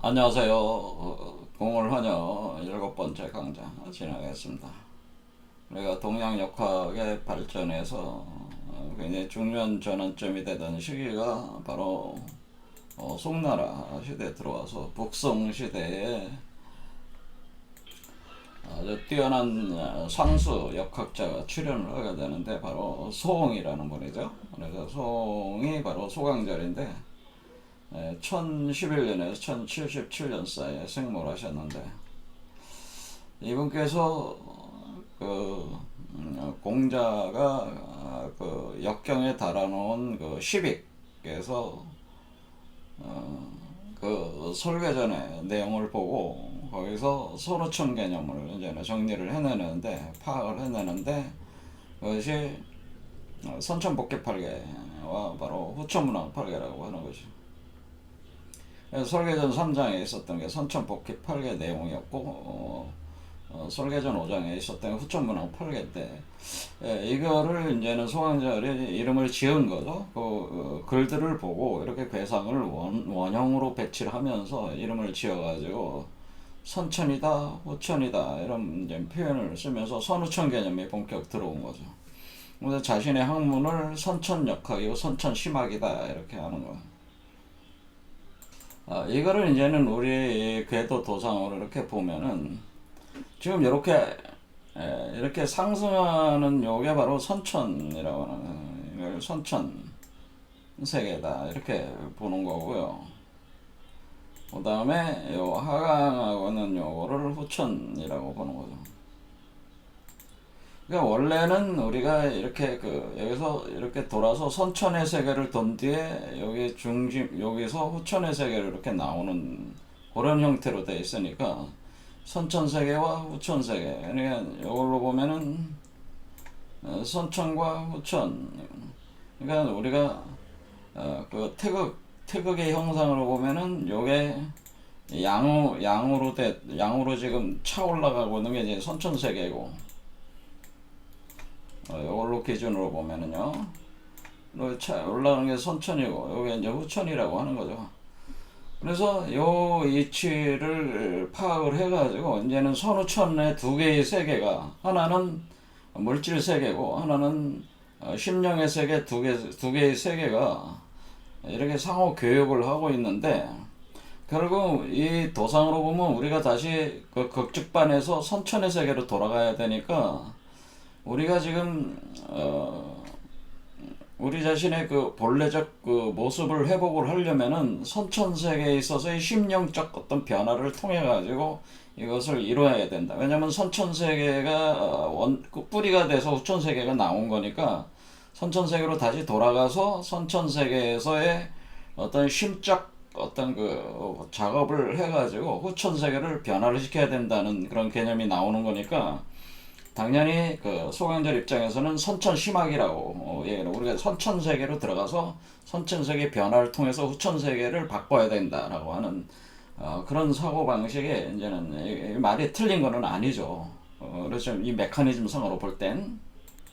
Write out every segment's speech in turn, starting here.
안녕하세요. 공을하녀 7번째 강좌 진행하겠습니다. 우리가 동양역학의 발전에서 굉장히 중요한 전환점이 되던 시기가 바로 송나라 시대에 들어와서 북송 시대에 아주 뛰어난 상수 역학자가 출연을 하게 되는데 바로 소홍이라는 분이죠. 그래서 소홍이 바로 소강절인데 1011년에서 1077년 사이에 생모를 하셨는데 이분께서 그 공자가 그 역경에 달아놓은 그 시빅에서 그 설계전의 내용을 보고 거기서 선우천 개념을 이제 정리를 해내는데 파악을 해내는데 그것이 선천복귀팔계와 바로 후천문왕팔계라고 하는 것이죠. 설계전 3장에 있었던 게 선천복귀 8개 내용이었고 설계전 5장에 있었던 게 후천문항 8개인데 이거를 이제는 소강절이 이름을 지은 거죠. 글들을 보고 이렇게 괴상을 원형으로 배치를 하면서 이름을 지어가지고 선천이다, 후천이다 이런 이제 표현을 쓰면서 선후천 개념이 본격 들어온 거죠. 그래서 자신의 학문을 선천역학이고 선천심학이다 이렇게 하는 거예요. 이거를 이제는 우리 궤도 도상으로 이렇게 보면은 지금 이렇게 상승하는 요게 바로 선천이라고 하는 이걸 선천 세계다 이렇게 보는 거고요. 그 다음에 요 하강하고는 요거를 후천이라고 보는 거죠. 그러니까 원래는 우리가 이렇게 여기서 이렇게 돌아서 선천의 세계를 돈 뒤에 여기 중심 여기서 후천의 세계를 이렇게 나오는 그런 형태로 되어 있으니까 선천 세계와 후천 세계 그러니까 이걸로 보면은 선천과 후천 그러니까 우리가 그 태극의 형상으로 보면은 요게 양으로 지금 차 올라가고 있는 게 이제 선천 세계고 이걸로 기준으로 보면은요, 올라가는 게 선천이고, 여기 이제 후천이라고 하는 거죠. 그래서 요 이치를 파악을 해가지고, 이제는 선후천의 두 개의 세계가, 하나는 물질 세계고, 하나는 심령의 세계 두 개의 세계가 이렇게 상호 교육을 하고 있는데, 결국 이 도상으로 보면 우리가 다시 그 극즉반에서 선천의 세계로 돌아가야 되니까, 우리가 지금 우리 자신의 그 본래적 그 모습을 회복을 하려면은 선천 세계에 있어서의 심령적 어떤 변화를 통해 가지고 이것을 이루어야 된다. 왜냐면 선천 세계가 그 뿌리가 돼서 후천 세계가 나온 거니까 선천 세계로 다시 돌아가서 선천 세계에서의 어떤 심적 어떤 그 작업을 해가지고 후천 세계를 변화를 시켜야 된다는 그런 개념이 나오는 거니까. 당연히 그 소강절 입장에서는 선천심학이라고 우리가 선천세계로 들어가서 선천세계 변화를 통해서 후천세계를 바꿔야 된다라고 하는 그런 사고방식에 이제는 말이 틀린 거는 아니죠. 그래서 이 메커니즘 상으로 볼 땐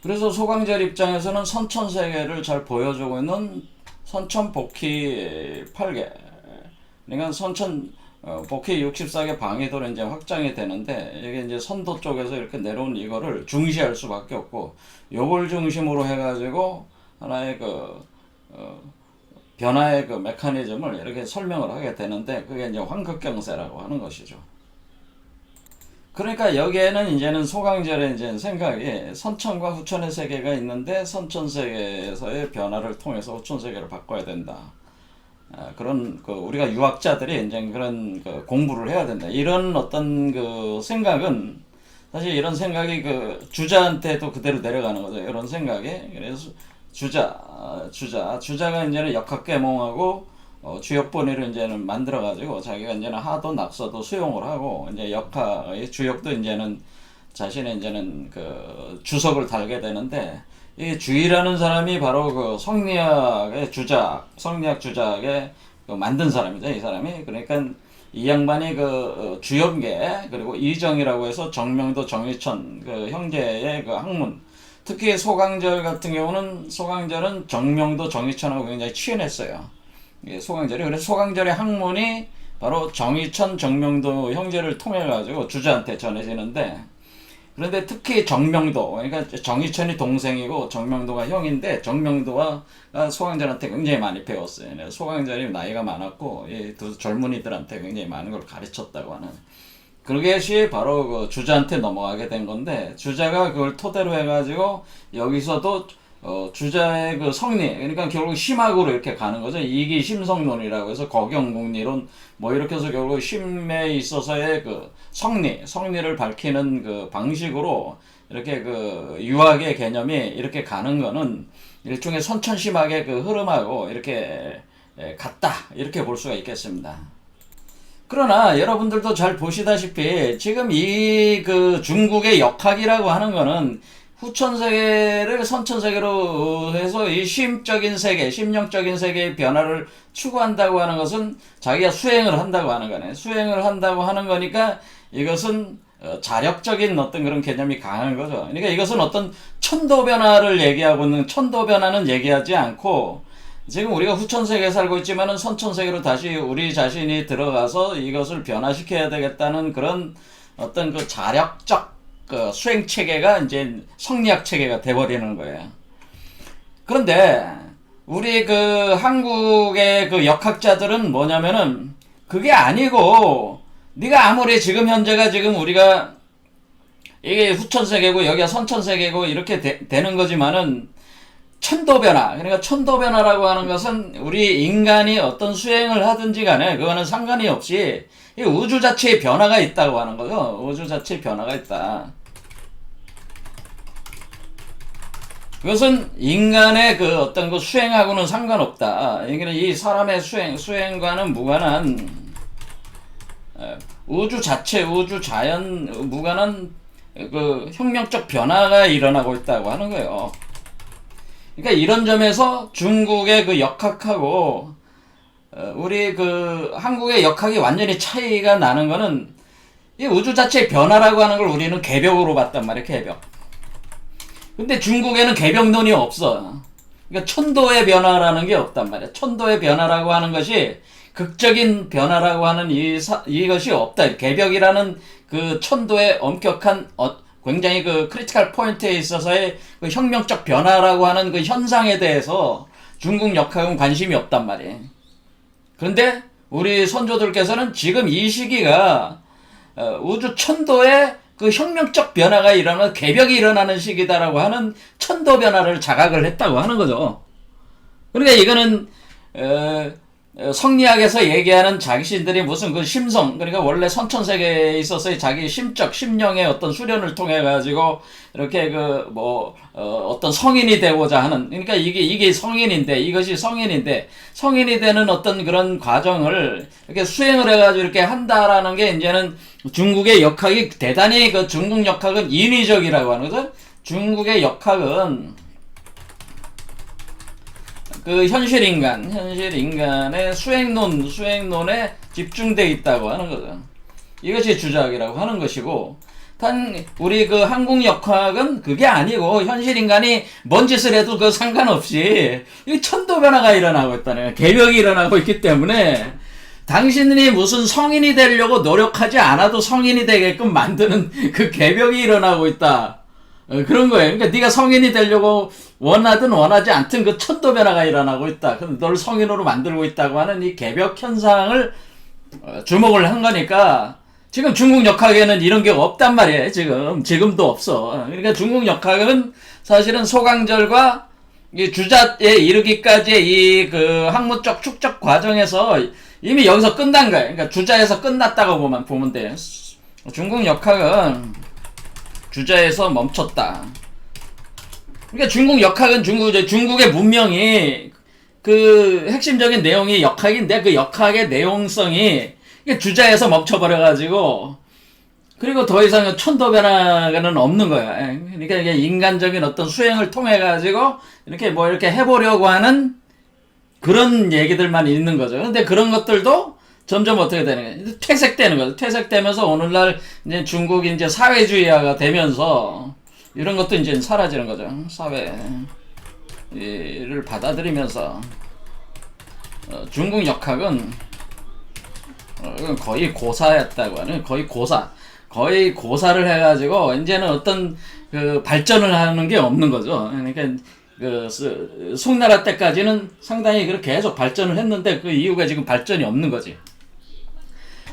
그래서 소강절 입장에서는 선천세계를 잘 보여주고 있는 선천복희 8개 그러니까 복희 64개 방위도로 이제 확장이 되는데, 이게 이제 선도 쪽에서 이렇게 내려온 이거를 중시할 수밖에 없고, 요걸 중심으로 해가지고, 하나의 변화의 그 메커니즘을 이렇게 설명을 하게 되는데, 그게 이제 황극경세라고 하는 것이죠. 그러니까 여기에는 이제는 소강절의 이제 생각이 선천과 후천의 세계가 있는데, 선천 세계에서의 변화를 통해서 후천 세계를 바꿔야 된다. 그런 우리가 유학자들이 이제 그런 공부를 해야 된다. 이런 어떤 그 생각은 사실 이런 생각이 그 주자한테도 그대로 내려가는 거죠. 이런 생각이. 그래서 주자가 이제는 역학계몽하고 주역본위를 이제는 만들어 가지고 자기가 이제는 하도 낙서도 수용을 하고 이제 역학의 주역도 이제는 자신의 이제는 그 주석을 달게 되는데. 이 주의라는 사람이 바로 그 성리학 주작의 그 만든 사람이죠, 이 사람이. 그러니까 이 양반이 그 주역계, 그리고 이정이라고 해서 정명도 정의천 그 형제의 그 학문. 특히 소강절 같은 경우는 정명도 정의천하고 굉장히 친했어요. 소강절이. 그래서 소강절의 학문이 바로 정의천, 정명도 형제를 통해 가지고 주자한테 전해지는데, 그런데 특히 정명도, 그러니까 정의천이 동생이고 정명도가 형인데, 정명도가 소강전한테 굉장히 많이 배웠어요. 소강전이 나이가 많았고 이 두 젊은이들한테 굉장히 많은 걸 가르쳤다고 하는, 그것이 바로 그 주자한테 넘어가게 된 건데, 주자가 그걸 토대로 해가지고 여기서도 주자의 그 성리, 그러니까 결국 심학으로 이렇게 가는 거죠. 이기심성론이라고 해서 거경공리론 뭐 이렇게 해서 결국 심에 있어서의 그 성리를 밝히는 그 방식으로 이렇게 그 유학의 개념이 이렇게 가는 거는 일종의 선천심학의 그 흐름하고 이렇게 같다, 이렇게 볼 수가 있겠습니다. 그러나 여러분들도 잘 보시다시피 지금 이 그 중국의 역학이라고 하는 거는 후천세계를 선천세계로 해서 이 심적인 세계, 심령적인 세계의 변화를 추구한다고 하는 것은 자기가 수행을 한다고 하는 거네. 수행을 한다고 하는 거니까 이것은 자력적인 어떤 그런 개념이 강한 거죠. 그러니까 이것은 어떤 천도 변화를 얘기하고 있는, 천도 변화는 얘기하지 않고 지금 우리가 후천세계에 살고 있지만은 선천세계로 다시 우리 자신이 들어가서 이것을 변화시켜야 되겠다는 그런 어떤 그 자력적 그 수행 체계가 이제 성리학 체계가 돼버리는 거예요. 그런데 우리 그 한국의 그 역학자들은 뭐냐면은 그게 아니고, 네가 아무리 지금 현재가 지금 우리가 이게 후천세계고 여기가 선천세계고 이렇게 되는 거지만은 천도변화, 그러니까 천도변화라고 하는 것은 우리 인간이 어떤 수행을 하든지 간에 그거는 상관이 없이 이 우주 자체의 변화가 있다고 하는 거죠. 우주 자체의 변화가 있다. 그것은 인간의 그 어떤 그 수행하고는 상관없다. 그러니까 이 사람의 수행과는 무관한 우주 자체, 우주 자연 무관한 그 혁명적 변화가 일어나고 있다고 하는 거예요. 그러니까 이런 점에서 중국의 그 역학하고 우리 그 한국의 역학이 완전히 차이가 나는 거는 이 우주 자체의 변화라고 하는 걸 우리는 개벽으로 봤단 말이에요. 개벽. 근데 중국에는 개벽론이 없어. 그러니까 천도의 변화라는 게 없단 말이야. 천도의 변화라고 하는 것이 극적인 변화라고 하는 이것이 없다. 개벽이라는 그 천도의 엄격한 굉장히 그 크리티컬 포인트에 있어서의 그 혁명적 변화라고 하는 그 현상에 대해서 중국 역학은 관심이 없단 말이에요. 그런데 우리 선조들께서는 지금 이 시기가 우주 천도의 그 혁명적 변화가 일어나는, 개벽이 일어나는 시기다라고 하는 천도 변화를 자각을 했다고 하는 거죠. 그러니까 이거는 성리학에서 얘기하는 자신들이 무슨 그 심성, 그러니까 원래 선천세계에 있어서의 자기 심적, 심령의 어떤 수련을 통해 가지고 이렇게 그 뭐 어떤 성인이 되고자 하는, 그러니까 이게 성인인데, 이것이 성인인데 성인이 되는 어떤 그런 과정을 이렇게 수행을 해가지고 이렇게 한다라는 게 이제는 중국의 역학이 대단히, 그 중국 역학은 인위적이라고 하는 거죠. 중국의 역학은 그 현실인간의 수행론에 집중되어 있다고 하는 거죠. 이것이 주작이라고 하는 것이고, 단 우리 그 한국 역학은 그게 아니고 현실인간이 뭔 짓을 해도 그 상관없이 이 천도 변화가 일어나고 있다는 거예요. 개벽이 일어나고 있기 때문에 당신이 무슨 성인이 되려고 노력하지 않아도 성인이 되게끔 만드는 그 개벽이 일어나고 있다. 그런 거예요. 그러니까 네가 성인이 되려고 원하든 원하지 않든 그 천도 변화가 일어나고 있다. 그럼 널 성인으로 만들고 있다고 하는 이 개벽 현상을 주목을 한 거니까, 지금 중국 역학에는 이런 게 없단 말이에요. 지금도 없어. 그러니까 중국 역학은 사실은 소강절과 이 주자에 이르기까지의 이 그 학문적 축적 과정에서 이미 여기서 끝난 거예요. 그러니까 주자에서 끝났다고 보면 돼요. 중국 역학은 주자에서 멈췄다. 그러니까 중국 역학은 중국의 문명이 그 핵심적인 내용이 역학인데, 그 역학의 내용성이 주자에서 멈춰버려가지고, 그리고 더 이상 천도 변화는 없는 거야. 그러니까 이게 인간적인 어떤 수행을 통해가지고 이렇게 뭐 이렇게 해보려고 하는 그런 얘기들만 있는 거죠. 근데 그런 것들도 점점 어떻게 되는 거예요? 퇴색되는 거죠. 퇴색되면서 오늘날 이제 중국이 이제 사회주의화가 되면서 이런 것도 이제 사라지는 거죠. 사회를 받아들이면서 중국 역학은 거의 고사였다고 하는, 거의 고사를 해가지고 이제는 어떤 그 발전을 하는 게 없는 거죠. 그러니까 그 송나라 때까지는 상당히 그렇게 계속 발전을 했는데 그 이유가 지금 발전이 없는 거지.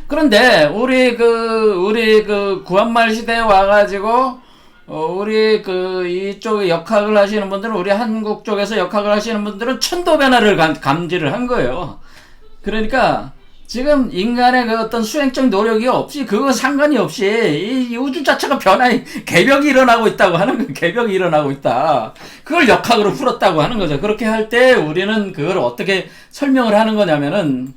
그런데 우리 그 구한말 시대에 와가지고 우리 그 이쪽 역학을 하시는 분들은, 우리 한국 쪽에서 역학을 하시는 분들은 천도 변화를 감지를 한 거예요. 그러니까 지금 인간의 그 어떤 수행적 노력이 없이, 그거 상관이 없이 이 우주 자체가 개벽이 일어나고 있다고 하는 거, 개벽이 일어나고 있다. 그걸 역학으로 풀었다고 하는 거죠. 그렇게 할 때 우리는 그걸 어떻게 설명을 하는 거냐면은,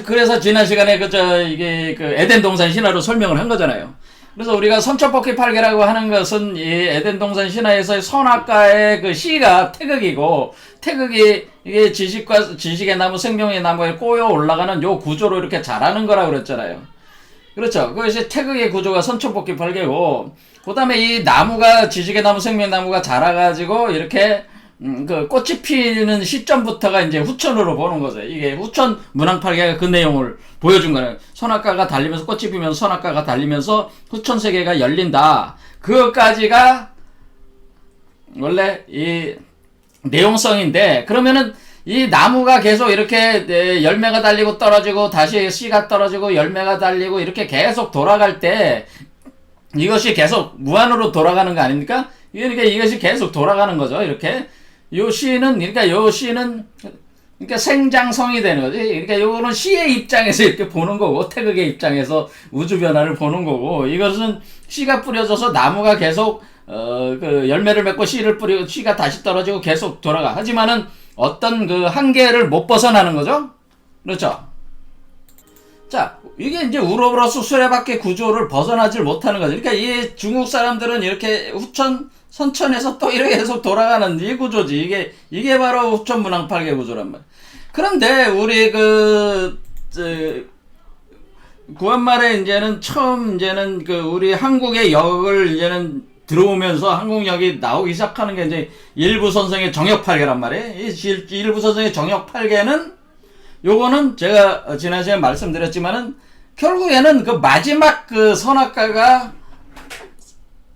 그래서 지난 시간에 이게 그 에덴 동산 신화로 설명을 한 거잖아요. 그래서 우리가 선천법기 팔계라고 하는 것은 이 에덴 동산 신화에서의 선악과의 그 씨가 태극이고, 태극이 이게 지식의 나무, 생명의 나무에 꼬여 올라가는 요 구조로 이렇게 자라는 거라고 그랬잖아요. 그렇죠. 그것이 태극의 구조가 선천법기 팔계고, 그 다음에 이 나무가, 지식의 나무, 생명의 나무가 자라가지고 이렇게 그 꽃이 피는 시점부터가 이제 후천으로 보는 거죠. 이게 후천 문항팔계가 그 내용을 보여준 거예요. 선악과가 달리면서, 꽃이 피면서 선악과가 달리면서 후천 세계가 열린다. 그것까지가 원래 이 내용성인데, 그러면은 이 나무가 계속 이렇게 열매가 달리고 떨어지고, 다시 씨가 떨어지고 열매가 달리고 이렇게 계속 돌아갈 때 이것이 계속 무한으로 돌아가는 거 아닙니까? 그러니까 이것이 계속 돌아가는 거죠. 이렇게 요 씨는 그러니까 생장성이 되는 거지. 그러니까 요거는 씨의 입장에서 이렇게 보는 거고, 태극의 입장에서 우주 변화를 보는 거고, 이것은 씨가 뿌려져서 나무가 계속 그 열매를 맺고 씨를 뿌리고 씨가 다시 떨어지고 계속 돌아가. 하지만은 어떤 그 한계를 못 벗어나는 거죠. 그렇죠. 자, 이게 이제 우로보로스 수레바퀴 구조를 벗어나질 못하는 거죠. 그러니까 이 중국 사람들은 이렇게 선천에서 또 이렇게 계속 돌아가는 이 구조지. 이게 바로 후천 문항팔계 구조란 말이야. 그런데 우리 구한말에 이제는 그 우리 한국의 역을 이제는 들어오면서 한국역이 나오기 시작하는 게 이제 일부선성의 정역팔계란 말이에요. 이 일부선성의 정역팔계는, 요거는 제가 지난 시간에 말씀드렸지만은 결국에는 그 마지막 그 선악과가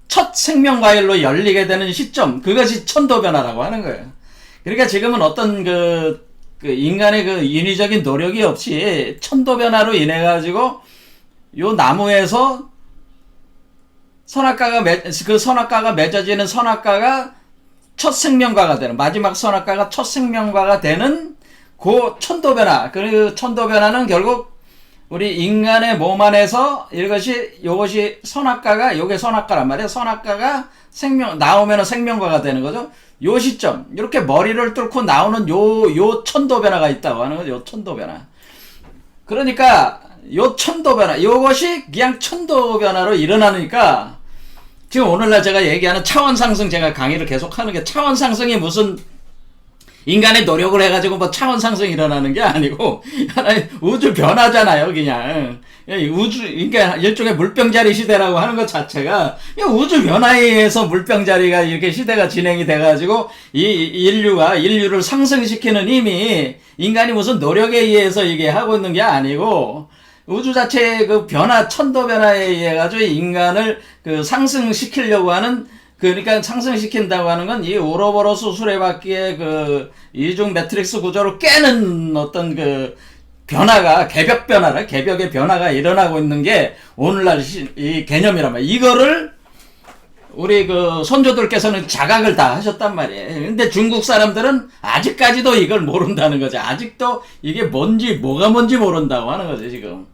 첫 생명과일로 열리게 되는 시점, 그것이 천도변화라고 하는 거예요. 그러니까 지금은 어떤 그 인간의 그 인위적인 노력이 없이 천도변화로 인해 가지고 요 나무에서 선악과가 맺어지는 선악과가 첫 생명과가 되는, 마지막 선악과가 첫 생명과가 되는 그 천도변화. 그 천도변화는 결국 우리 인간의 몸 안에서 요것이 선악과가, 요게 선악과란 말이에요. 선악과가 나오면 생명과가 되는 거죠. 요 시점, 이렇게 머리를 뚫고 나오는 요 천도변화가 있다고 하는 거죠. 요 천도변화. 그러니까 요 천도변화, 요것이 그냥 천도변화로 일어나니까, 지금 오늘날 제가 얘기하는 차원상승, 제가 강의를 계속 하는 게, 차원상승이 무슨 인간의 노력을 해가지고 뭐 차원상승이 일어나는 게 아니고, 하나의 우주 변화잖아요, 그냥. 그러니까 일종의 물병자리 시대라고 하는 것 자체가, 우주 변화에 의해서 물병자리가 이렇게 시대가 진행이 돼가지고, 인류를 상승시키는 힘이 인간이 무슨 노력에 의해서 이게 하고 있는 게 아니고, 우주 자체의 그 변화, 천도 변화에 의해 가지고 인간을 그 상승시키려고 하는, 그러니까 상승시킨다고 하는 건 이 우로보로스 수레바퀴의 그 이중 매트릭스 구조를 깨는 어떤 그 변화가, 개벽의 변화가 일어나고 있는 게 오늘날 이 개념이란 말이에요. 이거를 우리 그 선조들께서는 자각을 다 하셨단 말이에요. 근데 중국 사람들은 아직까지도 이걸 모른다는 거죠. 아직도 이게 뭐가 뭔지 모른다고 하는 거죠, 지금.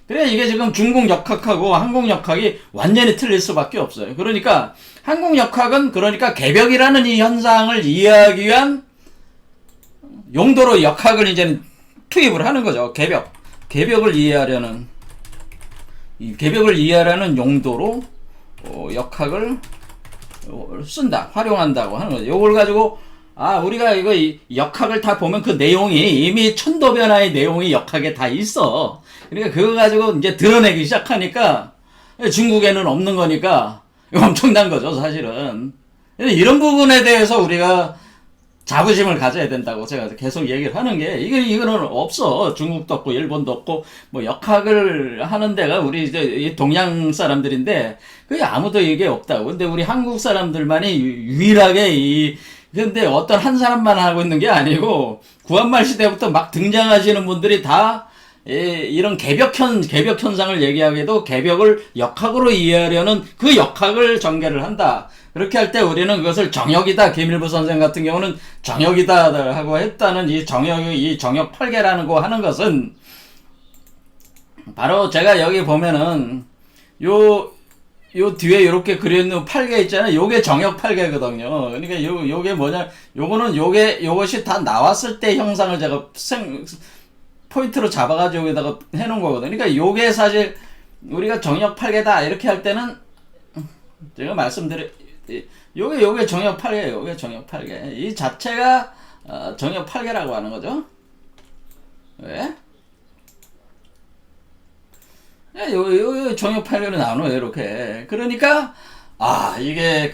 그래, 이게 지금 중국 역학하고 한국 역학이 완전히 틀릴 수밖에 없어요. 그러니까 한국 역학은 그러니까 개벽이라는 이 현상을 이해하기 위한 용도로 역학을 이제는 투입을 하는 거죠. 개벽을 이해하려는 용도로 역학을 쓴다, 활용한다고 하는 거죠. 요걸 가지고 우리가 이거 역학을 다 보면 그 내용이 이미 천도변화의 내용이 역학에 다 있어. 그러니까 그거 가지고 이제 드러내기 시작하니까 중국에는 없는 거니까 엄청난 거죠, 사실은. 이런 부분에 대해서 우리가 자부심을 가져야 된다고 제가 계속 얘기를 하는 게, 이거는 없어. 중국도 없고, 일본도 없고, 뭐, 역학을 하는 데가 우리 이제 이 동양 사람들인데, 그게 아무도 이게 없다고. 근데 우리 한국 사람들만이 유일하게 근데 어떤 한 사람만 하고 있는 게 아니고, 구한말 시대부터 막 등장하시는 분들이 다, 이런 개벽 현상을 얘기하기도 개벽을 역학으로 이해하려는 그 역학을 전개를 한다. 그렇게 할 때 우리는 그것을 정역이다. 김일부 선생 같은 경우는 정역이다 하고 했다는 이 정역 8개라는 거 하는 것은 바로 제가 여기 보면은 요 뒤에 이렇게 그려있는 8개 있잖아요. 요게 정역 8개거든요. 그러니까 요게 뭐냐, 요것이 다 나왔을 때 형상을 제가 포인트로 잡아가지고 여기다가 해놓은 거거든요. 그러니까 요게 사실 우리가 정역 8개다 이렇게 할 때는 제가 요게 정역 8개, 요게 정역 8개. 이 자체가 정역 8개라고 하는 거죠. 왜? 요 정역 8개로 나눠요, 이렇게. 그러니까 이게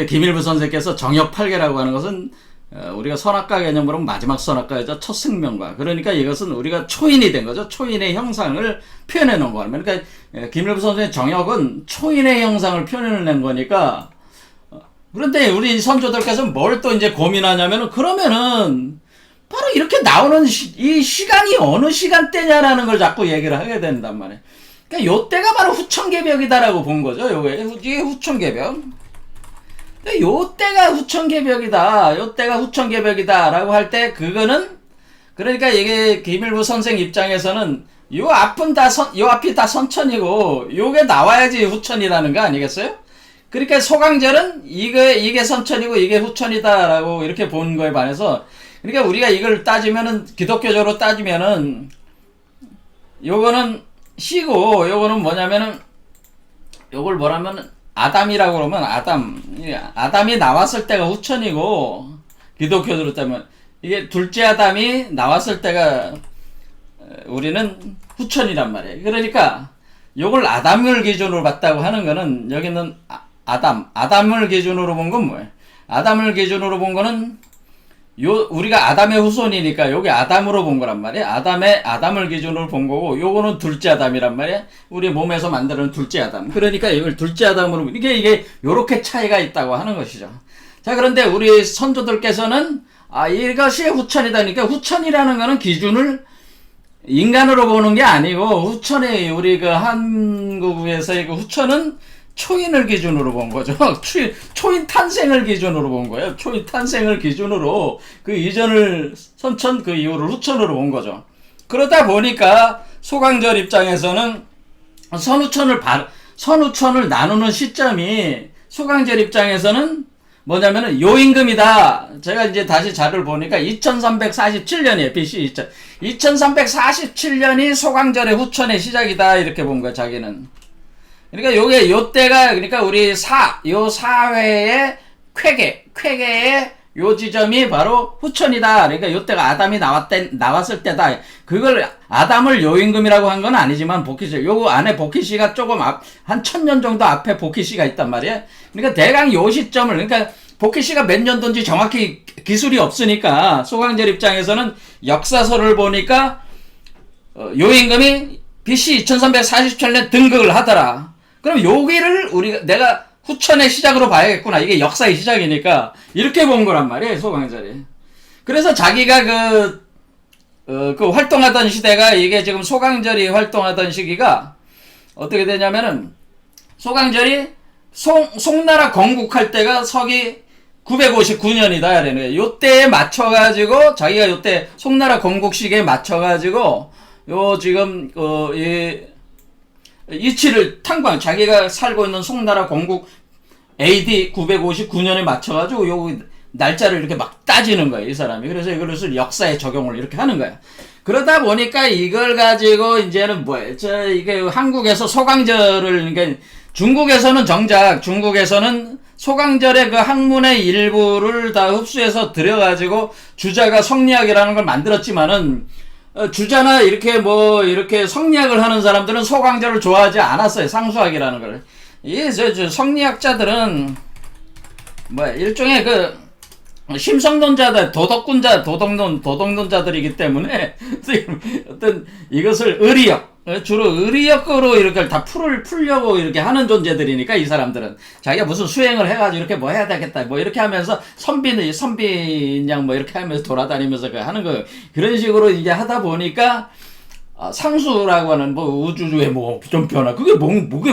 김일부 선생께서 정역 8개라고 하는 것은 우리가 선악과 개념으로 마지막 선악과이자 첫 생명과, 그러니까 이것은 우리가 초인이 된 거죠. 초인의 형상을 표현해 놓은 거예요. 그러니까 김일부 선생의 정역은 초인의 형상을 표현해낸 거니까. 그런데 우리 선조들께서 뭘 또 이제 고민하냐면은, 그러면은 바로 이렇게 나오는 이 시간이 어느 시간대냐라는 걸 자꾸 얘기를 하게 된단 말이에요. 그러니까 요때가 바로 후천개벽이다라고 본 거죠. 이게 후천개벽. 요때가 후천개벽이다라고 할 때, 그거는, 그러니까 이게 김일부 선생 입장에서는 요 앞이 다 선천이고 요게 나와야지 후천이라는 거 아니겠어요? 그러니까 소강절은 이게 선천이고 이게 후천이다라고 이렇게 본 거에 반해서, 그러니까 우리가 이걸 따지면은, 기독교적으로 따지면은 요거는 시고, 요거는 뭐냐면은, 요걸 뭐라면 아담이라고 그러면 아담이 나왔을 때가 후천이고, 기독교적으로 따면 이게 둘째 아담이 나왔을 때가 우리는 후천이란 말이에요. 그러니까 요걸 아담을 기준으로 봤다고 하는 거는, 여기는 아담을 기준으로 본 건 뭐예요? 아담을 기준으로 본 거는 우리가 아담의 후손이니까 요게 아담으로 본 거란 말이에요. 아담을 기준으로 본 거고, 요거는 둘째 아담이란 말이에요. 우리 몸에서 만드는 둘째 아담. 그러니까 이걸 둘째 아담으로, 이게 요렇게 차이가 있다고 하는 것이죠. 자, 그런데 우리 선조들께서는 이것이 후천이다. 그러니까 후천이라는 거는 기준을 인간으로 보는 게 아니고, 후천의 우리 한국에서의 후천은 초인을 기준으로 본 거죠. 초인 탄생을 기준으로 본 거예요. 초인 탄생을 기준으로 그 이전을 선천, 그 이후를 후천으로 본 거죠. 그러다 보니까 소강절 입장에서는 선후천을 나누는 시점이, 소강절 입장에서는 뭐냐면은 요임금이다. 제가 이제 다시 자료를 보니까 2347년이에요. BC 2347년이 소강절의 후천의 시작이다. 이렇게 본 거야, 자기는. 그러니까 요때가, 그러니까 우리 요 사회의 쾌계의 요 지점이 바로 후천이다. 그러니까 요때가 아담이 나왔을 때다. 그걸 아담을 요임금이라고 한 건 아니지만, 복희시, 요거 안에 복희시가 조금 한 1000년 정도 앞에 복희시가 있단 말이에요. 그러니까 대강 요 시점을, 그러니까 복희시가 몇 년도인지 정확히 기술이 없으니까, 소강절 입장에서는 역사서를 보니까 요임금이 BC 2347년 등극을 하더라. 그럼 여기를 내가 후천의 시작으로 봐야겠구나. 이게 역사의 시작이니까. 이렇게 본 거란 말이에요, 소강절이. 그래서 자기가 그 활동하던 시대가, 이게 지금 소강절이 활동하던 시기가 어떻게 되냐면은, 소강절이 송나라 건국할 때가 서기 959년이다. 이러는 거예요. 요때에 맞춰가지고, 자기가 요때 송나라 건국 시기에 맞춰가지고, 지금, 이치를 자기가 살고 있는 송나라 건국 AD 959년에 맞춰가지고 요 날짜를 이렇게 막 따지는 거예요, 이 사람이. 그래서 이것을 역사에 적용을 이렇게 하는 거야. 그러다 보니까 이걸 가지고 이제는 이게 한국에서 소강절을, 그러니까 중국에서는 소강절의 그 학문의 일부를 다 흡수해서 들여가지고 주자가 성리학이라는 걸 만들었지만은, 주자나 이렇게 성리학을 하는 사람들은 소강절을 좋아하지 않았어요. 상수학이라는 걸. 성리학자들은 일종의 심성론자들, 도덕론자들이기 때문에 어떤 이것을 주로 의리역으로 이렇게 다 풀려고 이렇게 하는 존재들이니까 이 사람들은 자기가 무슨 수행을 해가지고 이렇게 뭐 해야 되겠다 뭐 이렇게 하면서 선비냥 뭐 이렇게 하면서 돌아다니면서 하는 거예요. 그런 식으로 이제 하다 보니까 상수라고 하는 뭐 우주의 뭐 좀 변화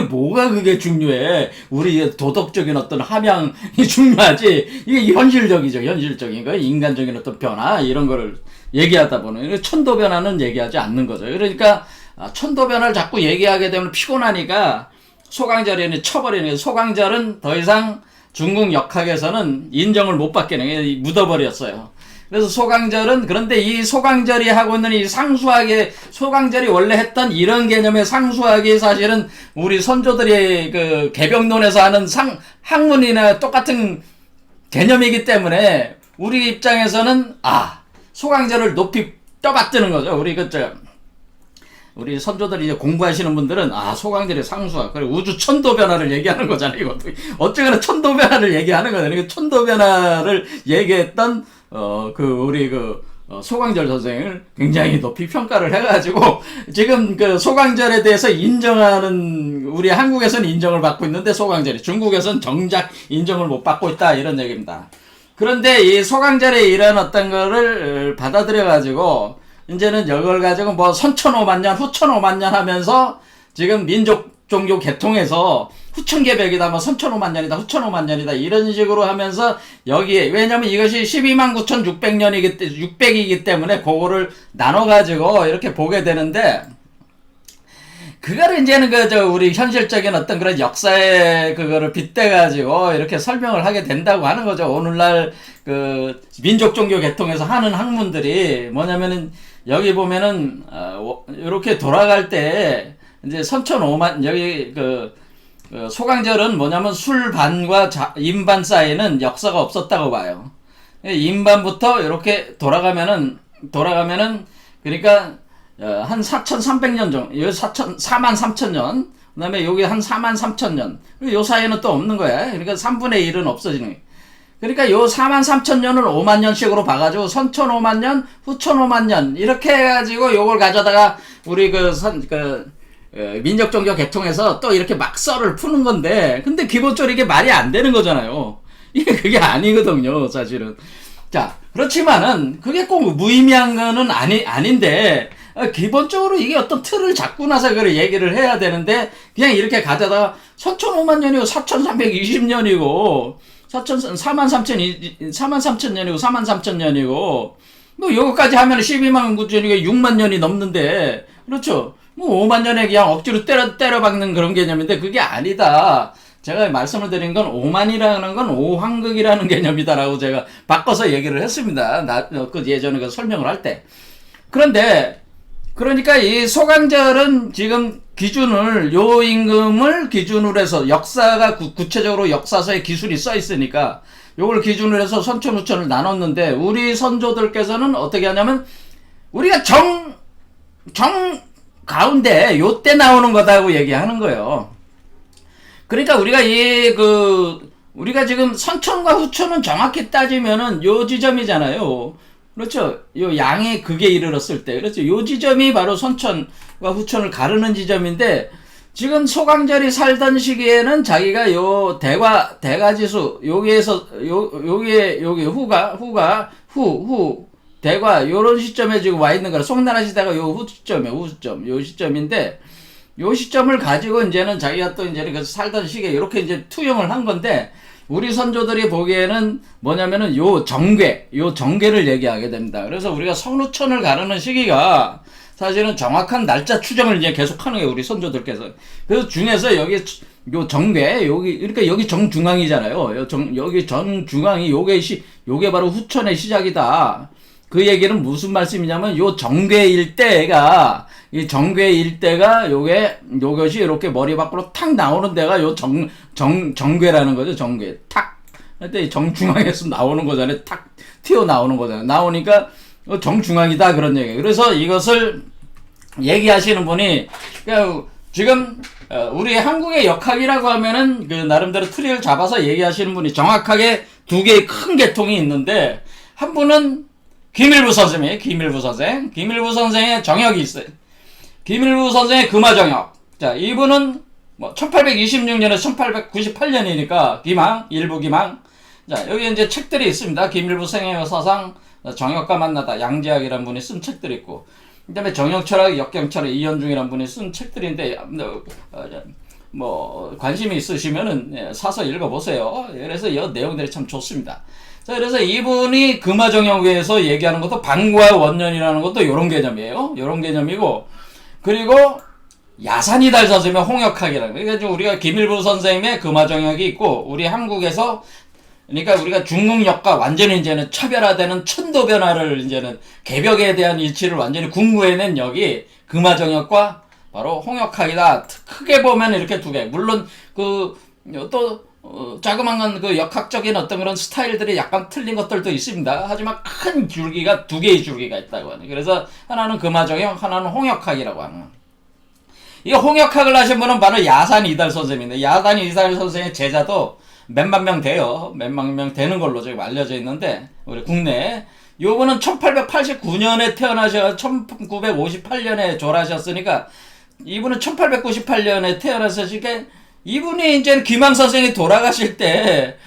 뭐가 그게 중요해. 우리 도덕적인 어떤 함양이 중요하지. 이게 현실적인 거 인간적인 어떤 변화 이런 거를 얘기하다 보는 천도 변화는 얘기하지 않는 거죠. 그러니까 천도 변화를 자꾸 얘기하게 되면 피곤하니까 소강절에는 쳐버리는 거예요. 소강절은 더 이상 중국 역학에서는 인정을 못 받게 묻어버렸어요. 그래서 소강절은, 그런데 이 소강절이 하고 있는 이 상수학의, 소강절이 원래 했던 이런 개념의 상수학이 사실은 우리 선조들이 그 개병론에서 하는 학문이나 똑같은 개념이기 때문에 우리 입장에서는 소강절을 높이 떠받드는 거죠. 우리 선조들이 이제 공부하시는 분들은 소강절의 상수학, 그리고 우주 천도 변화를 얘기하는 거잖아요. 이것도 어쨌거나 천도 변화를 얘기하는 거잖아요. 그러니까 천도 변화를 얘기했던 소강절 선생을 굉장히 높이 평가를 해가지고, 지금 그 소강절에 대해서 우리 한국에서는 인정을 받고 있는데, 중국에서는 정작 인정을 못 받고 있다, 이런 얘기입니다. 그런데 이 소강절에 이런 어떤 거를 받아들여가지고, 이제는 이걸 가지고 뭐 선천오만년, 후천오만년 하면서, 지금 민족 종교 개통해서 후천개벽이다, 뭐 선천오만년이다, 후천오만년이다, 이런 식으로 하면서 여기에, 왜냐면 이것이 129,600이기 때문에 그거를 나눠가지고 이렇게 보게 되는데, 그거를 이제는 우리 현실적인 어떤 그런 역사의 그거를 빗대가지고 이렇게 설명을 하게 된다고 하는 거죠. 오늘날 민족 종교 개통에서 하는 학문들이 뭐냐면은, 여기 보면은, 이렇게 돌아갈 때, 이제 여기 소강절은 뭐냐면 술반과 임반 사이에는 역사가 없었다고 봐요. 임반부터 이렇게 돌아가면은 그러니까 한 4,300년 정도, 43,000년, 그 다음에 여기 한 43,000년, 요 사이에는 또 없는 거야. 그러니까 3분의 1은 없어지는 거야. 그러니까 요 43,000년을 5만년씩으로 봐가지고 선천 5만년, 후천 5만년 이렇게 해가지고 요걸 가져다가 우리 민족 종교 개통해서 또 이렇게 막 썰을 푸는 건데, 근데 기본적으로 이게 말이 안 되는 거잖아요. 그게 아니거든요, 사실은. 자, 그렇지만은 그게 꼭 무의미한 거는 아닌데, 기본적으로 이게 어떤 틀을 잡고 나서 그걸 얘기를 해야 되는데, 그냥 이렇게 가져다가 선천 5만년이고 4,320년이고 43,000년이고 43,000년이고 뭐 요거까지 하면 12만 9천이고 6만 년이 넘는데, 그렇죠? 뭐 5만 년에 그냥 억지로 때려박는 그런 개념인데, 그게 아니다. 제가 말씀을 드린 건 5만이라는 건 5황극이라는 개념이다라고 제가 바꿔서 얘기를 했습니다. 예전에 설명을 할 때. 그러니까 이 소강절은 지금 요 임금을 기준으로 해서 역사가 구체적으로 역사서에 기술이 써 있으니까 요걸 기준으로 해서 선천 후천을 나눴는데, 우리 선조들께서는 어떻게 하냐면, 우리가 가운데 요때 나오는 거다고 얘기하는 거예요. 그러니까 우리가 지금 선천과 후천은 정확히 따지면은 요 지점이잖아요. 그렇죠? 요 양의 극에 이르렀을 때, 그렇죠? 요 지점이 바로 선천과 후천을 가르는 지점인데, 지금 소강절이 살던 시기에는 자기가 요 대가지수, 대과, 요런 시점에 지금 와 있는 거라. 송나라 시대가 요 시점인데, 요 시점을 가지고 이제는 자기가 또 이제 그 살던 시기에 이렇게 이제 투영을 한 건데, 우리 선조들이 보기에는 뭐냐면은 요 정괴를 얘기하게 됩니다. 그래서 우리가 선후천을 가르는 시기가 사실은 정확한 날짜 추정을 이제 계속 하는 거예요, 우리 선조들께서. 그래서 중에서 여기 요 정괴, 그러니까 여기 정중앙이잖아요. 여기 정중앙이 요게 바로 후천의 시작이다. 그 얘기는 무슨 말씀이냐면, 요 정괴 일대가 요것이 이렇게 머리 밖으로 탁 나오는 데가 요 정괴라는 거죠, 정괴. 탁. 그때 정중앙에서 나오는 거잖아요. 탁 튀어나오는 거잖아요. 나오니까 정중앙이다, 그런 얘기예요. 그래서 이것을 얘기하시는 분이, 그러니까 지금, 우리 한국의 역학이라고 하면은, 나름대로 틀을 잡아서 얘기하시는 분이 정확하게 두 개의 큰 계통이 있는데, 한 분은 김일부 선생이에요. 김일부 선생. 김일부 선생의 정역이 있어요. 김일부 선생의 금화정역. 자, 이분은 뭐 1826년에서 1898년이니까 기망, 일부 기망. 자, 여기 이제 책들이 있습니다. 김일부 생애와 사상, 정역과 만나다, 양재학이라는 분이 쓴 책들이 있고, 그 다음에 정역철학, 역경철학, 이현중이라는 분이 쓴 책들인데, 뭐 관심이 있으시면은 사서 읽어보세요. 그래서 이 내용들이 참 좋습니다. 자, 그래서 이분이 금화정역에서 얘기하는 것도 방과 원년이라는 것도 이런 개념이에요. 이런 개념이고, 그리고 야산이달 선생님의 홍역학이라는 거예요. 그러니까 우리가 김일부 선생님의 금화정역이 있고, 우리 한국에서 그러니까 우리가 중국역과 완전히 이제는 차별화되는 천도 변화를 이제는 개벽에 대한 이치를 완전히 궁구해낸 역이 금화정역과 바로 홍역학이다. 크게 보면 이렇게 두 개. 물론 자그마한 그 역학적인 어떤 그런 스타일들이 약간 틀린 것들도 있습니다. 하지만 큰 줄기가 두 개의 줄기가 있다고 하네. 그래서 하나는 금화정역, 하나는 홍역학이라고 하는. 이 홍역학을 하신 분은 바로 야산 이달 선생님인데, 야산 이달 선생의 제자도 몇만 명 돼요. 몇만 명 되는 걸로 지금 알려져 있는데, 우리 국내에. 요분은 1889년에 태어나셔서 1958년에 졸하셨으니까, 이분은 1898년에 태어나셨으니까, 이분이 이제 김항 선생이 돌아가실 때,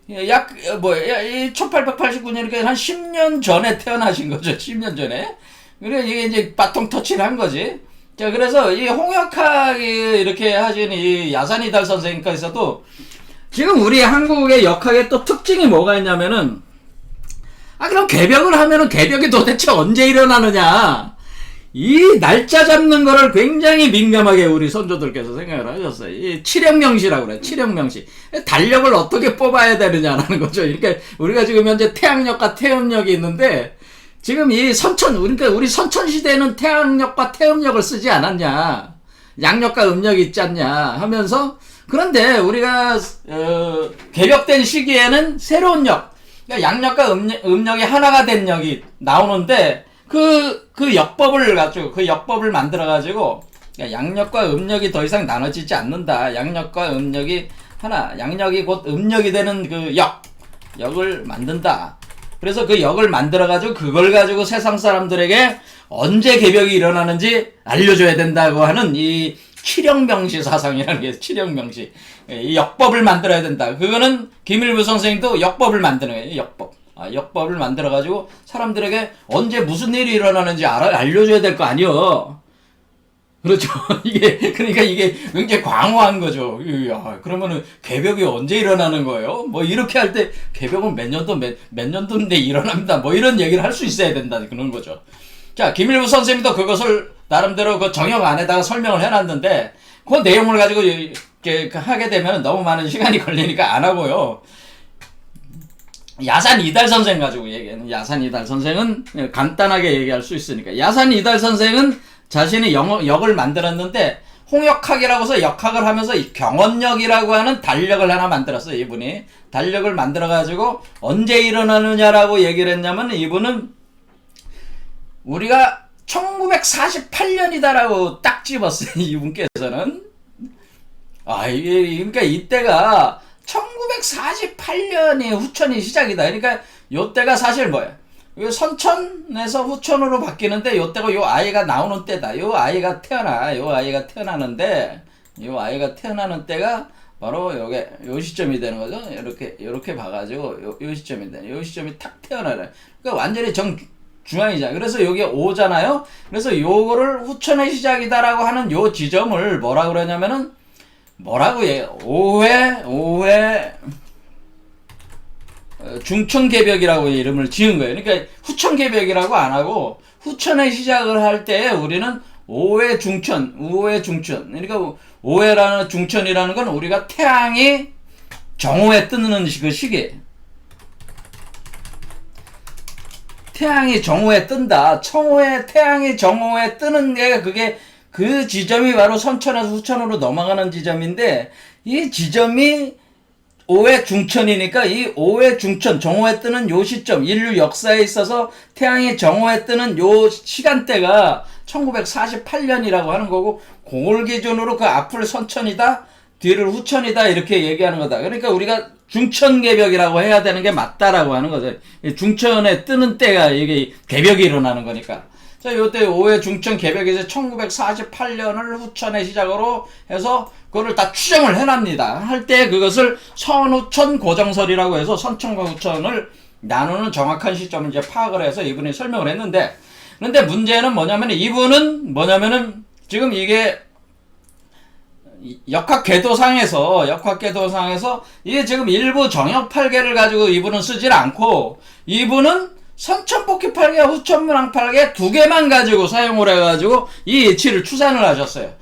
1889년이니까 한 10년 전에 태어나신 거죠. 10년 전에. 그래, 이게 이제 바통 터치를 한 거지. 자, 그래서 이 홍역학이 이렇게 하신 이 야산이달 선생님께서도 지금 우리 한국의 역학의 또 특징이 뭐가 있냐면은, 그럼 개벽을 하면은 개벽이 도대체 언제 일어나느냐? 이 날짜 잡는 거를 굉장히 민감하게 우리 선조들께서 생각을 하셨어요. 이 칠형명시라고 그래요. 칠형명시. 달력을 어떻게 뽑아야 되느냐라는 거죠. 그러니까 우리가 지금 현재 태양력과 태음력이 있는데, 지금 이 그러니까 우리 선천시대에는 태양력과 태음력을 쓰지 않았냐. 양력과 음력이 있지 않냐 하면서, 그런데 우리가 개벽된 시기에는 새로운 역, 그러니까 양력과 음력이 하나가 된 역이 나오는데, 그 역법을 만들어가지고, 그러니까 양력과 음력이 더 이상 나눠지지 않는다. 양력과 음력이 하나, 양력이 곧 음력이 되는 그 역을 만든다. 그래서 그 역을 만들어가지고 그걸 가지고 세상 사람들에게 언제 개벽이 일어나는지 알려줘야 된다고 하는 이 칠형명시 사상이라는 게 칠형명시. 이 역법을 만들어야 된다. 그거는 김일부 선생님도 역법을 만드는 거예요. 역법. 역법을 만들어가지고 사람들에게 언제 무슨 일이 일어나는지 알려줘야 될 거 아니요. 그렇죠. 그러니까 이게 굉장히 광호한 거죠. 그러면은 개벽이 언제 일어나는 거예요? 뭐 이렇게 할 때 개벽은 몇 년도인데 일어납니다. 뭐 이런 얘기를 할 수 있어야 된다. 그런 거죠. 자, 김일부 선생님도 그것을 나름대로 그 정역 안에다가 설명을 해놨는데, 그 내용을 가지고 하게 되면 너무 많은 시간이 걸리니까 안 하고요. 야산 이달 선생 가지고 얘기하는, 야산 이달 선생은 간단하게 얘기할 수 있으니까. 야산 이달 선생은 자신이 역을 만들었는데, 홍역학이라고 해서 역학을 하면서 경원역이라고 하는 달력을 하나 만들었어요. 이분이 달력을 만들어가지고 언제 일어나느냐라고 얘기를 했냐면, 이분은 우리가 1948년이다라고 딱 집었어요. 이분께서는. 그러니까 이때가 1948년이 후천이 시작이다. 그러니까 요때가 사실 뭐야? 선천에서 후천으로 바뀌는데, 요때가 요 아이가 나오는 때다. 요 아이가 태어나는데, 요 아이가 태어나는 때가 바로 요 시점이 되는 거죠. 요렇게 봐가지고 요 시점이 되네. 요 시점이 탁 태어나요. 그러니까 완전히 중앙이잖아. 그래서 여기 5잖아요. 그래서 요거를 후천의 시작이다라고 하는 요 지점을 뭐라 그러냐면은, 뭐라고 얘기해요? 5회 중천개벽이라고 이름을 지은 거예요. 그러니까 후천개벽이라고 안 하고, 후천의 시작을 할 때 우리는 5회 중천. 그러니까 5회라는 중천이라는 건 우리가 태양이 정오에 뜨는 그 시기예요. 태양이 정오에 뜬다. 태양이 정오에 뜨는 게 그 지점이 바로 선천에서 후천으로 넘어가는 지점인데, 이 지점이 5회 중천이니까 이 5회 중천, 정오에 뜨는 요 시점, 인류 역사에 있어서 태양이 정오에 뜨는 요 시간대가 1948년이라고 하는 거고, 그걸 기준으로 그 앞을 선천이다, 뒤를 후천이다 이렇게 얘기하는 거다. 그러니까 우리가 중천개벽이라고 해야 되는 게 맞다라고 하는 거죠. 중천에 뜨는 때가 이게 개벽이 일어나는 거니까. 자, 요때 5회 중천개벽이 이제 1948년을 후천의 시작으로 해서 그거를 다 추정을 해납니다. 할 때 그것을 선후천 고정설이라고 해서 선천과 후천을 나누는 정확한 시점을 이제 파악을 해서 이분이 설명을 했는데, 근데 문제는 이분은 지금 이게 역학궤도상에서 이게 지금 일부 정역팔계를 가지고 이분은 쓰질 않고, 이분은 선천복귀팔계와 후천문항팔계 두 개만 가지고 사용을 해가지고 이 이치를 추산을 하셨어요.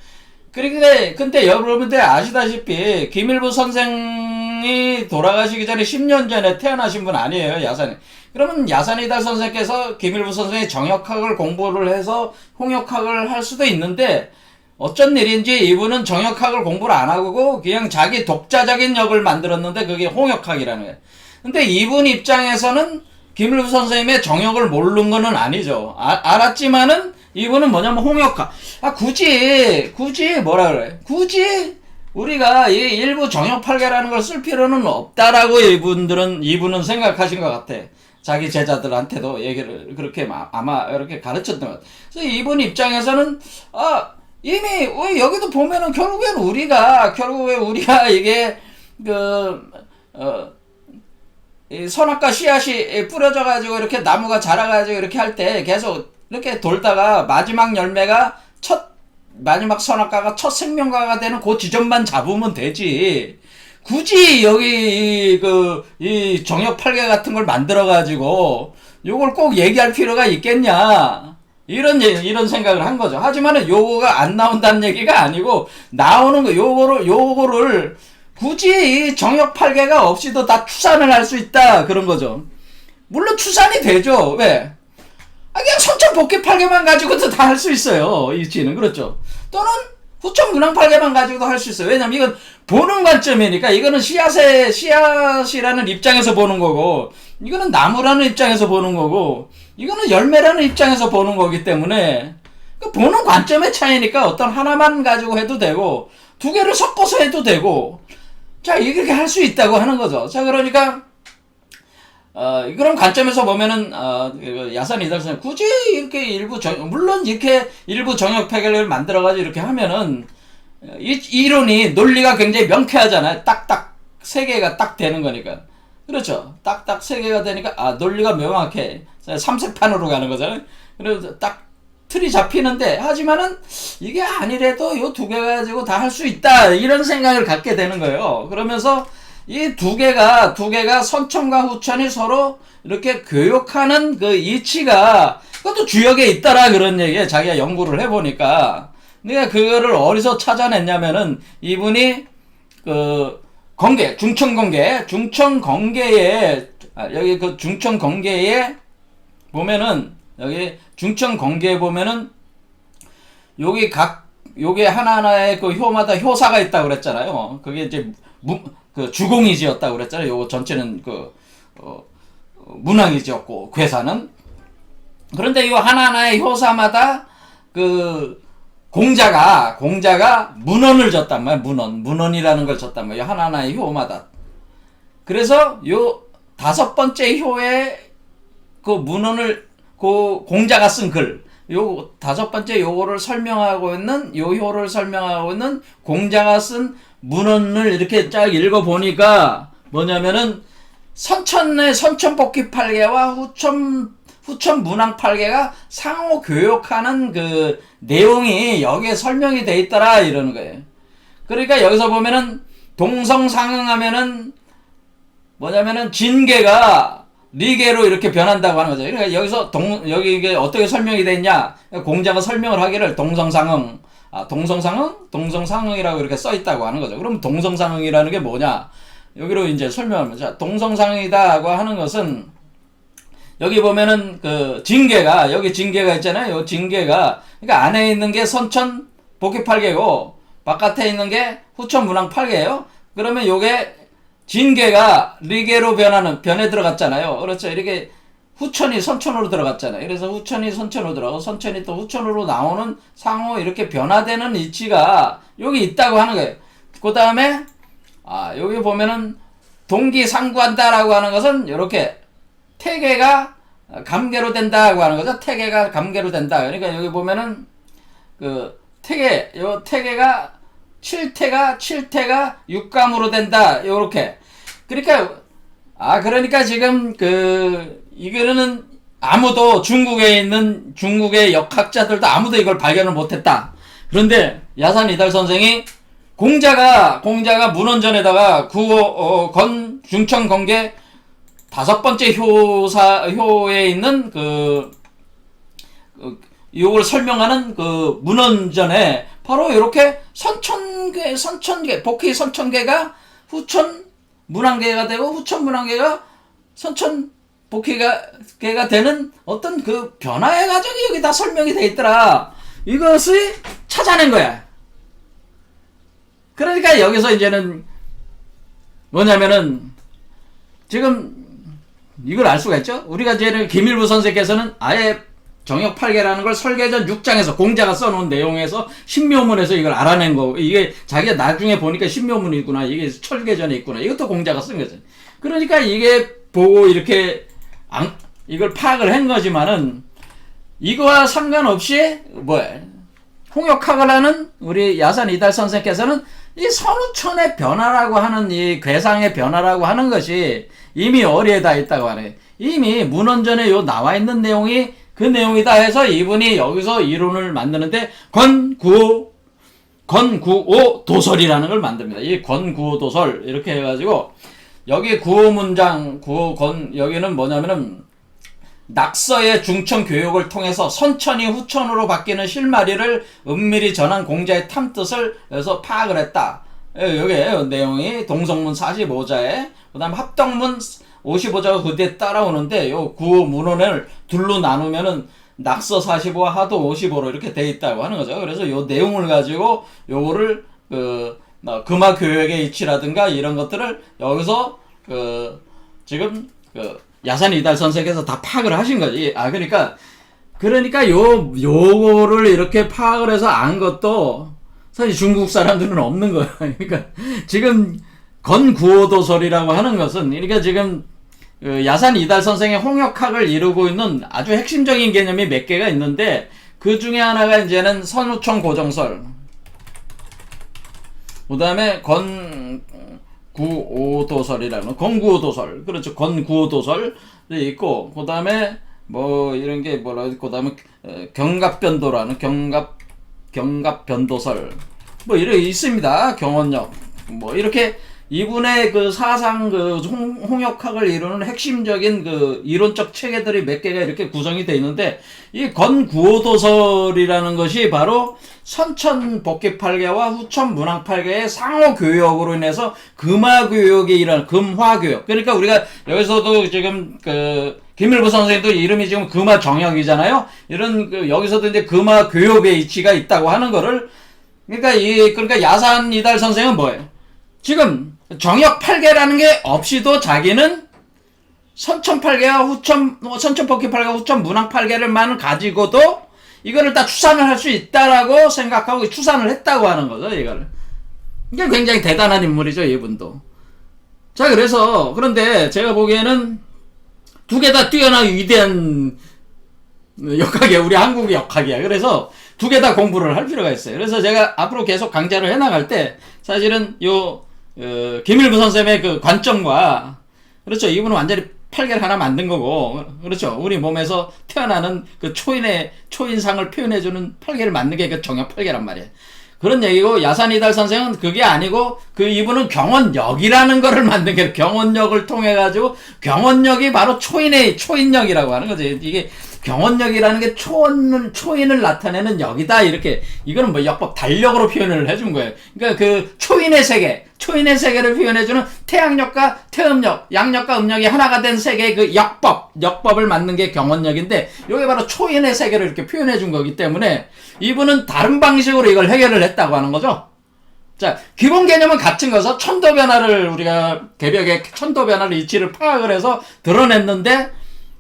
근데 여러분들 아시다시피 김일부 선생이 돌아가시기 전에 10년 전에 태어나신 분 아니에요, 야산이. 그러면 야산이다 선생께서 김일부 선생의 정역학을 공부를 해서 홍역학을 할 수도 있는데, 어쩐 일인지 이분은 정역학을 공부를 안 하고 그냥 자기 독자적인 역을 만들었는데 그게 홍역학이라는 거예요. 근데 이분 입장에서는 김일부 선생님의 정역을 모르는 거는 아니죠. 알았지만은 이분은 뭐냐면 홍역학. 굳이 우리가 이 일부 정역팔계라는 걸 쓸 필요는 없다라고 이분은 생각하신 것 같아. 자기 제자들한테도 얘기를 그렇게 아마 이렇게 가르쳤던 것 같아. 그래서 이분 입장에서는 이미 여기도 보면은 결국에 우리가 이게 이 선악과 씨앗이 뿌려져 가지고 이렇게 나무가 자라 가지고 이렇게 할 때 계속 이렇게 돌다가 마지막 열매가 마지막 선악과가 첫 생명과가 되는 그 지점만 잡으면 되지. 굳이 여기 이 정역팔계 같은 걸 만들어 가지고 요걸 꼭 얘기할 필요가 있겠냐. 이런 생각을 한 거죠. 하지만은 요거가 안 나온다는 얘기가 아니고, 나오는 거, 요거를 굳이 이 정역팔계가 없이도 다 추산을 할 수 있다. 그런 거죠. 물론 추산이 되죠. 왜? 그냥 선천복귀팔계만 가지고도 다 할 수 있어요. 이치는. 그렇죠. 또는 후천문항팔계만 가지고도 할 수 있어요. 왜냐면 이건 보는 관점이니까. 이거는 씨앗이라는 입장에서 보는 거고, 이거는 나무라는 입장에서 보는 거고, 이거는 열매라는 입장에서 보는 거기 때문에 보는 관점의 차이니까 어떤 하나만 가지고 해도 되고 두 개를 섞어서 해도 되고, 자, 이렇게 할 수 있다고 하는 거죠. 자, 그러니까 그런 관점에서 보면은 야산 이달선 굳이 이렇게 물론 이렇게 일부 정역팔계를 만들어가지고 이렇게 하면은 이론이 논리가 굉장히 명쾌하잖아요. 딱딱 세 개가 딱 되는 거니까. 그렇죠. 딱딱 세 개가 되니까 논리가 명확해. 삼색판으로 가는 거잖아요. 그래서 딱 틀이 잡히는데, 하지만은 이게 아니래도 요 두 개 가지고 다 할 수 있다, 이런 생각을 갖게 되는 거예요. 그러면서 이 두 개가 선천과 후천이 서로 이렇게 교역하는 그 이치가 그것도 주역에 있더라, 그런 얘기에 자기가 연구를 해보니까. 내가 그거를 어디서 찾아냈냐면은 이분이 중천건계에 여기 중천건계에 보면은, 여기 중천건계에 보면은 요게 하나하나의 그 효마다 효사가 있다고 그랬잖아요. 그게 이제 주공이 지었다고 그랬잖아요. 요거 전체는 문왕이 지었고 괴사는. 그런데 요 하나하나의 효사마다 공자가 문헌을 졌단 말이야. 문헌이라는 걸 졌단 말이야. 하나하나의 효마다. 그래서 요 5번째 효에 문헌을 공자가 쓴 글, 요 5번째 요거를 설명하고 있는, 요 효를 설명하고 있는 공자가 쓴 문헌을 이렇게 쫙 읽어보니까 뭐냐면은 선천의 선천복귀팔계와 후천문항팔계가 상호 교역하는 그 내용이 여기에 설명이 돼 있더라, 이러는 거예요. 그러니까 여기서 보면은 동성상응하면은 뭐냐면은 진계가 리계로 이렇게 변한다고 하는 거죠. 그러니까 여기서 여기 이게 어떻게 설명이 됐냐? 공자가 설명을 하기를 동성상응, 동성상응이라고 이렇게 써 있다고 하는 거죠. 그럼 동성상응이라는 게 뭐냐? 여기로 이제 설명하면, 자, 동성상응이다고 하는 것은 여기 보면은 여기 징계가 있잖아요. 요 징계가, 그러니까 안에 있는 게 선천 복귀팔계고 바깥에 있는 게 후천문항팔계예요. 그러면 요게 진계가 리계로 변해 들어갔잖아요. 그렇죠. 이렇게 후천이 선천으로 들어갔잖아요. 그래서 후천이 선천으로 들어가고 선천이 또 후천으로 나오는 상호 이렇게 변화되는 이치가 여기 있다고 하는 거예요. 그 다음에 여기 보면은 동기상구한다라고 하는 것은 이렇게 태계가 감계로 된다고 하는 거죠. 태계가 감계로 된다. 그러니까 여기 보면은 그 태계, 요 태계가 칠태가 육감으로 된다. 요렇게. 그러니까 지금 이거는 아무도 중국에 있는 중국의 역학자들도 아무도 이걸 발견을 못했다. 그런데 야산 이달 선생이 공자가 문헌전에다가 건 중천 건계 5번째 효에 있는 요걸 설명하는 문헌전에 바로 이렇게 선천계, 복희 선천계가 후천 문항계가 되고 후천 문항계가 선천 복희가 되는 어떤 변화의 과정이 여기 다 설명이 돼 있더라. 이것을 찾아낸 거야. 그러니까 여기서 이제는 뭐냐면은 지금 이걸 알 수가 있죠. 우리가 이제 김일부 선생께서는 아예 정역팔계라는 걸 설계전 6장에서 공자가 써놓은 내용에서 신묘문에서 이걸 알아낸 거고, 이게 자기가 나중에 보니까 신묘문이 있구나, 이게 설계전에 있구나, 이것도 공자가 쓴 거죠. 그러니까 이게 보고 이렇게 이걸 파악을 한 거지만은 이거와 상관없이 홍역학을 하는 우리 야산 이달 선생께서는 이 선우천의 변화라고 하는 이 괴상의 변화라고 하는 것이 이미 어리에다 있다고 하네. 이미 문헌전에 나와 있는 내용이 그 내용이다 해서 이분이 여기서 이론을 만드는데 건구오 도설이라는 걸 만듭니다. 이 건구오 도설 이렇게 해가지고 여기 구오 문장 여기는 뭐냐면은 낙서의 중천 교육을 통해서 선천이 후천으로 바뀌는 실마리를 은밀히 전한 공자의 탐뜻을 여기서 파악을 했다. 여기 내용이 동성문 45자에 그 다음 합덕문 55자가 그 뒤에 따라오는데 요 구호 문헌을 둘로 나누면은 낙서 45와 하도 55로 이렇게 돼 있다고 하는 거죠. 그래서 요 내용을 가지고 요거를 금화 교역의 이치라든가 이런 것들을 여기서 지금 야산 이달 선생께서 다 파악을 하신 거지. 그러니까 요거를 이렇게 파악을 해서 안 것도 사실 중국 사람들은 없는 거예요. 그러니까 지금 건구오도설이라고 하는 것은 그러니까 지금 야산 이달 선생의 홍역학을 이루고 있는 아주 핵심적인 개념이 몇 개가 있는데 그 중에 하나가 이제는 선우청 고정설, 그 다음에 건구오도설이라는 건구오도설, 그렇죠. 건구오도설이 있고 그 다음에 이런 게 그 다음에 경갑변도라는 경갑변도설 이렇게 있습니다. 경원역 이렇게 이분의 사상 홍역학을 이루는 핵심적인 이론적 체계들이 몇 개가 이렇게 구성이 되어 있는데 이 건구오도설이라는 것이 바로 선천 복귀팔계와 후천 문항팔계의 상호 교역으로 인해서 금화교역이 일어나는 금화교역. 그러니까 우리가 여기서도 지금 김일부 선생님도 이름이 지금 금화정역이잖아요. 이런 여기서도 이제 금화교역의 이치가 있다고 하는 거를 그러니까 야산 이달 선생은 뭐예요? 지금 정역팔계라는 게 없이도 자기는 선천팔계와 선천복귀팔계와 후천 문항팔계를만 가지고도 이거를 다 추산을 할 수 있다라고 생각하고 추산을 했다고 하는 거죠, 이거를. 이게 굉장히 대단한 인물이죠, 이분도. 자, 그런데 제가 보기에는 두 개 다 뛰어난 위대한 역학이야. 우리 한국의 역학이야. 그래서 두 개 다 공부를 할 필요가 있어요. 그래서 제가 앞으로 계속 강좌를 해나갈 때 사실은 김일부 선생님의 관점과, 그렇죠. 이분은 완전히 팔계를 하나 만든 거고, 그렇죠. 우리 몸에서 태어나는 초인상을 표현해주는 팔계를 만든 게 정역팔계란 말이에요. 그런 얘기고, 야산이달 선생은 그게 아니고, 이분은 경원역이라는 거를 만든 게, 경원역을 통해가지고, 경원역이 바로 초인역이라고 하는 거지. 이게, 경원역이라는 게 초인을 나타내는 역이다. 이렇게, 이거는 역법 달력으로 표현을 해준 거예요. 그러니까 초인의 세계를 표현해주는 태양역과 태음역, 양역과 음역이 하나가 된 세계의 역법을 만든 게 경원역인데, 이게 바로 초인의 세계를 이렇게 표현해준 거기 때문에, 이분은 다른 방식으로 이걸 해결을 했다고 하는 거죠. 자, 기본 개념은 같은 거서 천도변화를 우리가 개벽의 천도변화를 이치를 파악을 해서 드러냈는데,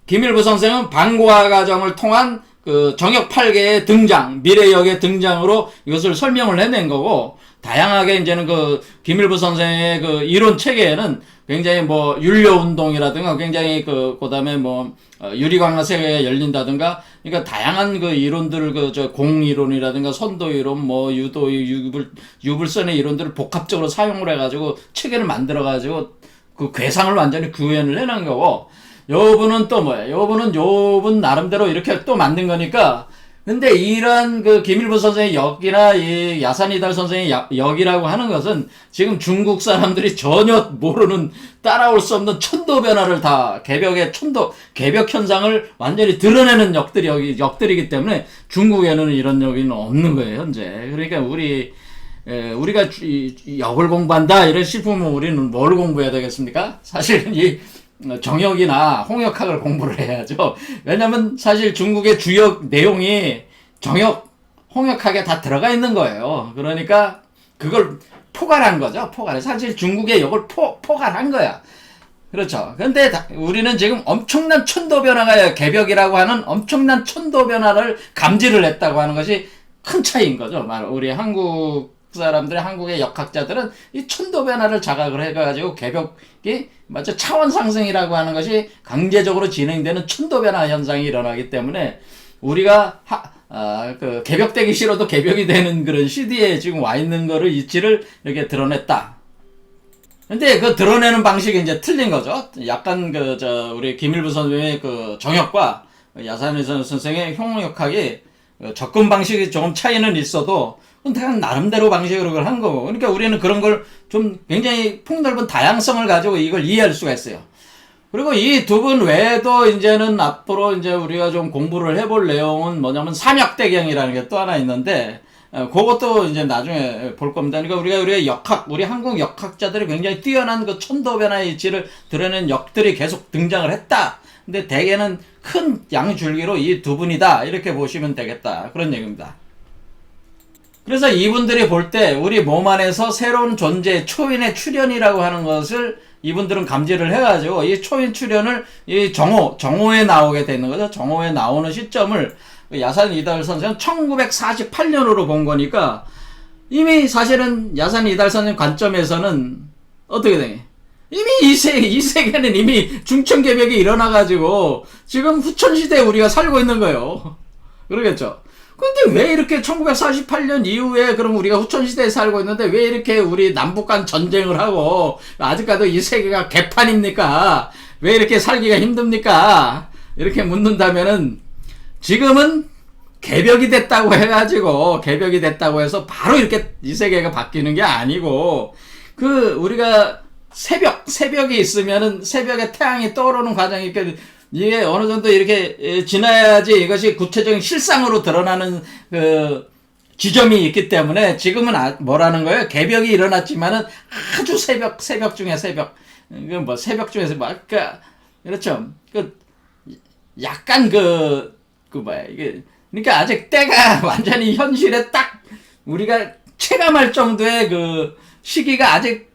김일부 선생은 방고화 과정을 통한 그 정역 8개의 등장, 미래역의 등장으로 이것을 설명을 해낸 거고, 다양하게 이제는 그 김일부 선생의 그 이론 체계에는 굉장히 뭐 윤료운동이라든가 굉장히 그다음에 뭐 유리광화 세계가 열린다든가, 그러니까 다양한 그 이론들을 저 공이론이라든가 선도이론, 뭐 유불선의 이론들을 복합적으로 사용을 해가지고 체계를 만들어가지고 그 괴상을 완전히 구현을 해놓은 거고, 요분은 또 뭐야? 요분 나름대로 이렇게 또 만든 거니까. 근데 이런 그 김일부 선생의 역이나 이 야산이달 선생의 역이라고 하는 것은 지금 중국 사람들이 전혀 모르는, 따라올 수 없는 천도 변화를 다 개벽 현상을 완전히 드러내는 역들이기 때문에 중국에는 이런 역이 없는 거예요, 현재. 그러니까 우리가 역을 공부한다 이런 싶으면 우리는 뭘 공부해야 되겠습니까? 사실은 이 정역이나 홍역학을 공부를 해야죠. 왜냐면 사실 중국의 주역 내용이 정역, 홍역학에 다 들어가 있는 거예요. 그러니까 그걸 포괄한 거죠. 사실 중국의 역을 포괄한 거야. 그렇죠. 근데 우리는 지금 엄청난 천도 변화가, 개벽이라고 하는 엄청난 천도 변화를 감지를 했다고 하는 것이 큰 차이인 거죠. 우리 한국의 역학자들은 이 천도 변화를 자각을 해가지고 개벽이 차원 상승이라고 하는 것이 강제적으로 진행되는 천도 변화 현상이 일어나기 때문에 우리가 그 개벽되기 싫어도 개벽이 되는 그런 시대에 지금 와 있는 거를 이치를 이렇게 드러냈다. 근데 그 드러내는 방식이 이제 틀린 거죠. 약간 우리 김일부 선생의 그 정역과 야산일 선생의 홍역학이 접근 방식이 조금 차이는 있어도 그냥 나름대로 방식으로 그걸 한 거고. 그러니까 우리는 그런 걸 좀 굉장히 폭넓은 다양성을 가지고 이걸 이해할 수가 있어요. 그리고 이 두 분 외에도 이제는 앞으로 이제 우리가 좀 공부를 해볼 내용은 뭐냐면 삼역대경이라는 게 또 하나 있는데, 그것도 이제 나중에 볼 겁니다. 그러니까 우리 한국 역학자들이 굉장히 뛰어난 그 천도 변화의 이치를 드러낸 역들이 계속 등장을 했다. 근데 대개는 큰 양줄기로 이 두 분이다. 이렇게 보시면 되겠다. 그런 얘기입니다. 그래서 이분들이 볼 때 우리 몸 안에서 새로운 존재, 초인의 출현이라고 하는 것을 이분들은 감지를 해가지고 이 초인 출현을 이 정오에 나오게 되는 거죠. 정오에 나오는 시점을 야산 이달 선생은 1948년으로 본 거니까 이미 사실은 야산 이달 선생 관점에서는 어떻게 되냐? 이미 이 세계는 이미 중천개벽이 일어나가지고 지금 후천시대에 우리가 살고 있는 거예요. 그러겠죠? 근데 왜 이렇게 1948년 이후에 그럼 우리가 후천시대에 살고 있는데 왜 이렇게 우리 남북 간 전쟁을 하고 아직까지 이 세계가 개판입니까? 왜 이렇게 살기가 힘듭니까? 이렇게 묻는다면은 지금은 개벽이 됐다고 해서 바로 이렇게 이 세계가 바뀌는 게 아니고, 우리가 새벽이 있으면은 새벽에 태양이 떠오르는 과정이 이게 어느 정도 이렇게 지나야지 이것이 구체적인 실상으로 드러나는 그 지점이 있기 때문에 지금은 뭐라는 거예요? 개벽이 일어났지만은 아주 새벽 중에 새벽. 이건 뭐 새벽 중에서 그렇죠. 약간 이게 그러니까 아직 때가 완전히 현실에 딱 우리가 체감할 정도의 그 시기가 아직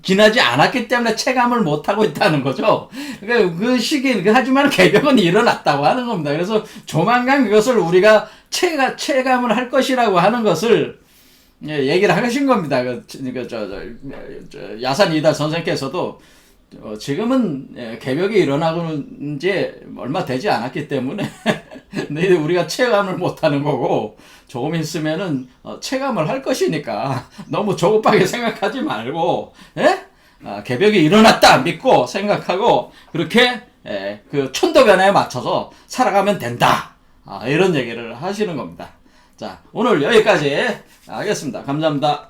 지나지 않았기 때문에 체감을 못하고 있다는 거죠. 그러니까 그 시기, 하지만 개벽은 일어났다고 하는 겁니다. 그래서 조만간 그것을 우리가 체감을 할 것이라고 하는 것을 얘기를 하신 겁니다. 야산 이달 선생께서도 지금은 개벽이 일어나고는 이제 얼마 되지 않았기 때문에 우리가 체감을 못하는 거고, 조금 있으면은 체감을 할 것이니까 너무 조급하게 생각하지 말고 개벽이 일어났다 믿고 생각하고 그렇게 그 천도 변화에 맞춰서 살아가면 된다. 이런 얘기를 하시는 겁니다. 자, 오늘 여기까지 하겠습니다. 감사합니다.